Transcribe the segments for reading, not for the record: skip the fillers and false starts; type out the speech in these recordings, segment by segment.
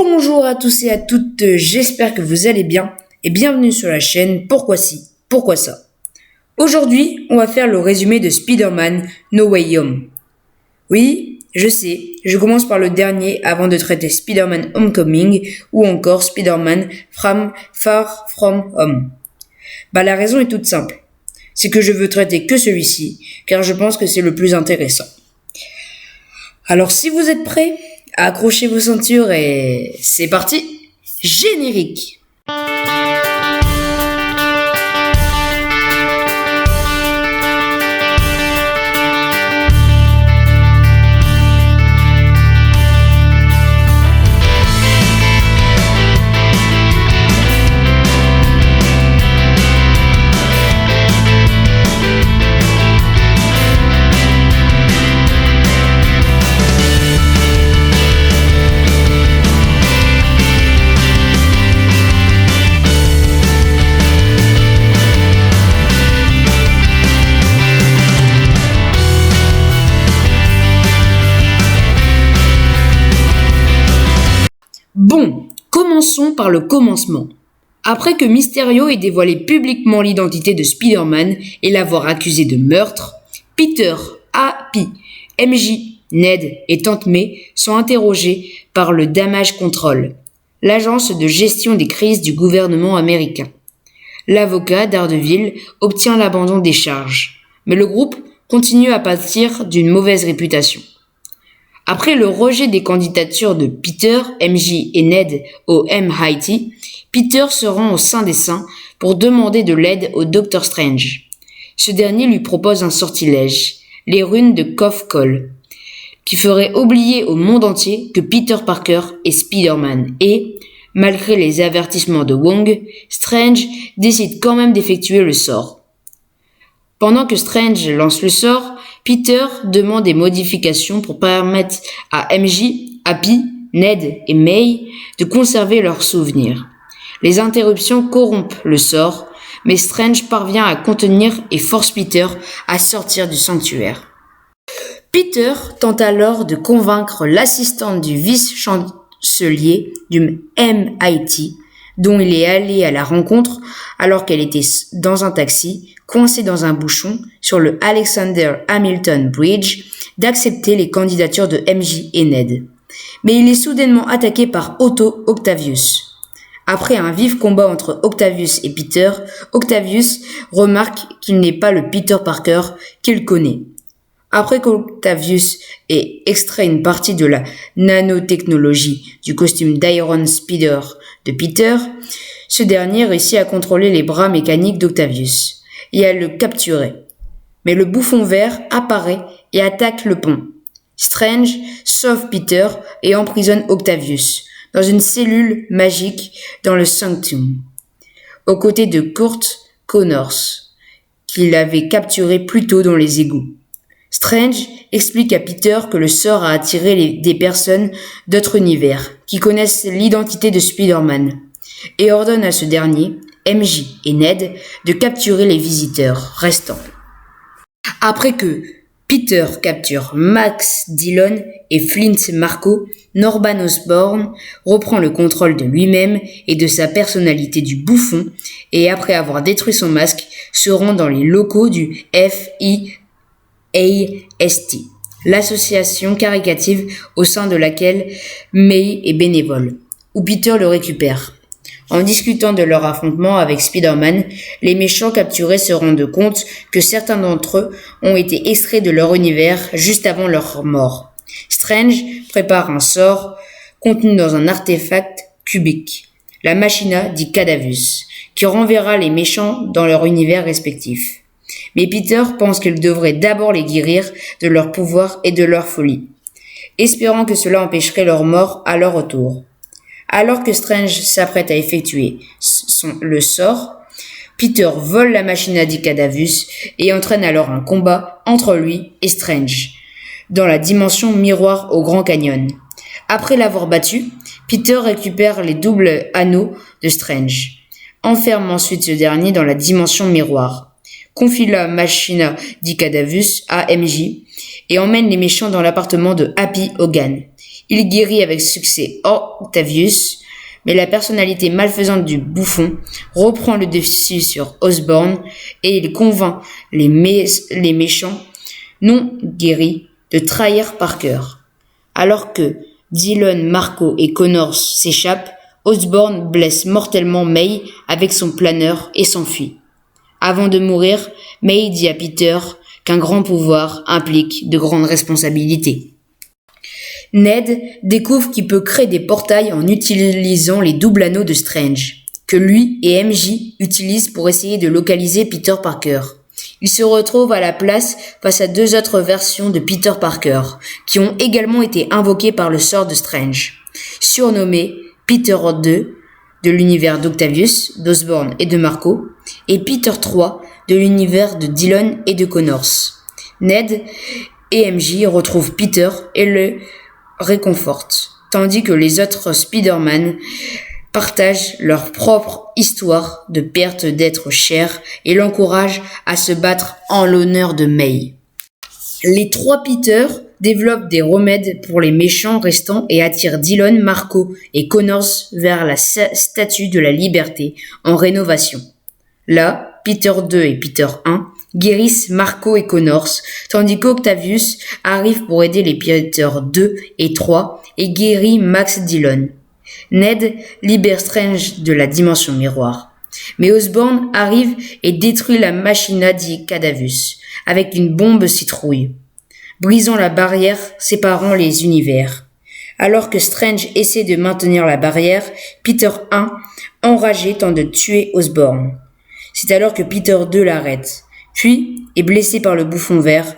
Bonjour à tous et à toutes, j'espère que vous allez bien et bienvenue sur la chaîne Pourquoi si, pourquoi ça. Aujourd'hui, on va faire le résumé de Spider-Man No Way Home. Oui, je sais, je commence par le dernier avant de traiter Spider-Man Homecoming ou encore Spider-Man Far From Home. La raison est toute simple. C'est que je veux traiter que celui-ci, car je pense que c'est le plus intéressant. Alors si vous êtes prêts, accrochez vos ceintures et c'est parti, générique. Bon, commençons par le commencement. Après que Mysterio ait dévoilé publiquement l'identité de Spider-Man et l'avoir accusé de meurtre, Peter, Happy, MJ, Ned et Tante May sont interrogés par le Damage Control, l'agence de gestion des crises du gouvernement américain. L'avocat Daredevil obtient l'abandon des charges, mais le groupe continue à pâtir d'une mauvaise réputation. Après le rejet des candidatures de Peter, MJ et Ned au MIT, Peter se rend au Saint des Saints pour demander de l'aide au Dr Strange. Ce dernier lui propose un sortilège, les runes de Kof-Kol, qui ferait oublier au monde entier que Peter Parker est Spider-Man et, malgré les avertissements de Wong, Strange décide quand même d'effectuer le sort. Pendant que Strange lance le sort, Peter demande des modifications pour permettre à MJ, Happy, Ned et May de conserver leurs souvenirs. Les interruptions corrompent le sort, mais Strange parvient à contenir et force Peter à sortir du sanctuaire. Peter tente alors de convaincre l'assistante du vice-chancelier du MIT, dont il est allé à la rencontre alors qu'elle était dans un taxi, coincée dans un bouchon sur le Alexander Hamilton Bridge, d'accepter les candidatures de MJ et Ned. Mais il est soudainement attaqué par Otto Octavius. Après un vif combat entre Octavius et Peter, Octavius remarque qu'il n'est pas le Peter Parker qu'il connaît. Après qu'Octavius ait extrait une partie de la nanotechnologie du costume d'Iron Spider de Peter, ce dernier réussit à contrôler les bras mécaniques d'Octavius et à le capturer. Mais le bouffon vert apparaît et attaque le pont. Strange sauve Peter et emprisonne Octavius dans une cellule magique dans le Sanctum, aux côtés de Kurt Connors, qu'il avait capturé plus tôt dans les égouts. Strange explique à Peter que le sort a attiré des personnes d'autres univers qui connaissent l'identité de Spider-Man et ordonne à ce dernier, MJ et Ned, de capturer les visiteurs restants. Après que Peter capture Max Dillon et Flint Marko, Norman Osborn reprend le contrôle de lui-même et de sa personnalité du bouffon et après avoir détruit son masque, se rend dans les locaux du FIAST, l'association caritative au sein de laquelle May est bénévole, où Peter le récupère. En discutant de leur affrontement avec Spider-Man, les méchants capturés se rendent compte que certains d'entre eux ont été extraits de leur univers juste avant leur mort. Strange prépare un sort contenu dans un artefact cubique, la Machina di Cadavus, qui renverra les méchants dans leur univers respectif. Mais Peter pense qu'il devrait d'abord les guérir de leur pouvoir et de leur folie, espérant que cela empêcherait leur mort à leur retour. Alors que Strange s'apprête à effectuer le sort, Peter vole la Machina di Cadavus et entraîne alors un combat entre lui et Strange, dans la dimension miroir au Grand Canyon. Après l'avoir battu, Peter récupère les doubles anneaux de Strange, enferme ensuite ce dernier dans la dimension miroir, confie la Machina di Cadavus à MJ et emmène les méchants dans l'appartement de Happy Hogan. Il guérit avec succès Octavius, mais la personnalité malfaisante du bouffon reprend le dessus sur Osborn et il convainc les méchants non guéris de trahir Parker. Alors que Dillon, Marco et Connors s'échappent, Osborn blesse mortellement May avec son planeur et s'enfuit. Avant de mourir, May dit à Peter qu'un grand pouvoir implique de grandes responsabilités. Ned découvre qu'il peut créer des portails en utilisant les doubles anneaux de Strange, que lui et MJ utilisent pour essayer de localiser Peter Parker. Il se retrouve à la place face à deux autres versions de Peter Parker, qui ont également été invoquées par le sort de Strange. Surnommés Peter 2, de l'univers d'Octavius, d'Osborn et de Marco, et Peter 3, de l'univers de Dillon et de Connors. Ned et MJ retrouvent Peter et le réconfortent, tandis que les autres Spider-Man partagent leur propre histoire de perte d'êtres chers et l'encouragent à se battre en l'honneur de May. Les trois Peter développent des remèdes pour les méchants restants et attirent Dillon, Marco et Connors vers la Statue de la Liberté en rénovation. Là, Peter 2 et Peter 1 guérissent Marco et Connors, tandis qu'Octavius arrive pour aider les Peter 2 et 3 et guérit Max Dillon. Ned libère Strange de la dimension miroir. Mais Osborn arrive et détruit la machina di Cadavus avec une bombe citrouille, brisant la barrière séparant les univers. Alors que Strange essaie de maintenir la barrière, Peter 1, enragé, tente de tuer Osborn. C'est alors que Peter 2 l'arrête, puis est blessé par le bouffon vert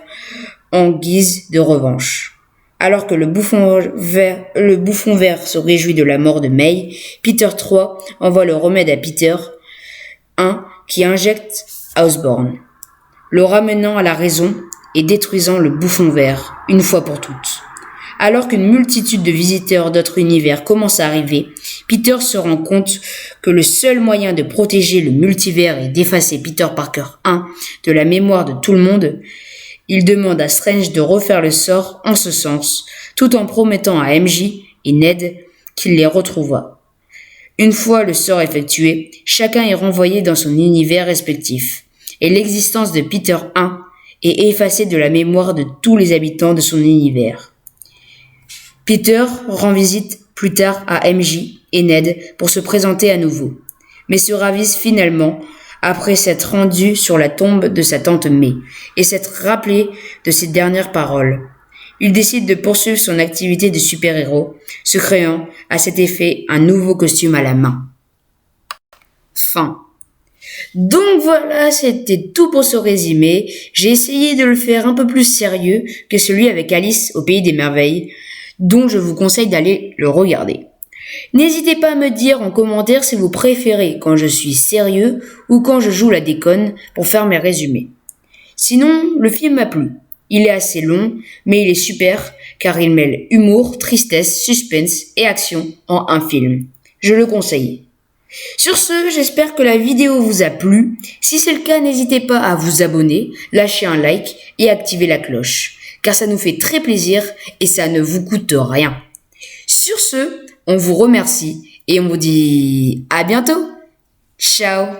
en guise de revanche. Alors que le bouffon vert se réjouit de la mort de May, Peter 3 envoie le remède à Peter 1 qui injecte à Osborn, le ramenant à la raison et détruisant le bouffon vert une fois pour toutes. Alors qu'une multitude de visiteurs d'autres univers commencent à arriver, Peter se rend compte que le seul moyen de protéger le multivers et d'effacer Peter Parker 1 de la mémoire de tout le monde. Il demande à Strange de refaire le sort en ce sens, tout en promettant à MJ et Ned qu'il les retrouvera. Une fois le sort effectué, chacun est renvoyé dans son univers respectif, et l'existence de Peter 1 est effacée de la mémoire de tous les habitants de son univers. Peter rend visite plus tard à MJ et Ned pour se présenter à nouveau, mais se ravise finalement après s'être rendu sur la tombe de sa tante May et s'être rappelé de ses dernières paroles. Il décide de poursuivre son activité de super-héros, se créant à cet effet un nouveau costume à la main. Fin. Donc voilà, c'était tout pour ce résumé. J'ai essayé de le faire un peu plus sérieux que celui avec Alice au Pays des Merveilles, dont je vous conseille d'aller le regarder. N'hésitez pas à me dire en commentaire si vous préférez quand je suis sérieux ou quand je joue la déconne pour faire mes résumés. Sinon, le film m'a plu. Il est assez long, mais il est super car il mêle humour, tristesse, suspense et action en un film. Je le conseille. Sur ce, j'espère que la vidéo vous a plu. Si c'est le cas, n'hésitez pas à vous abonner, lâcher un like et activer la cloche, car ça nous fait très plaisir et ça ne vous coûte rien. Sur ce, on vous remercie et on vous dit à bientôt. Ciao.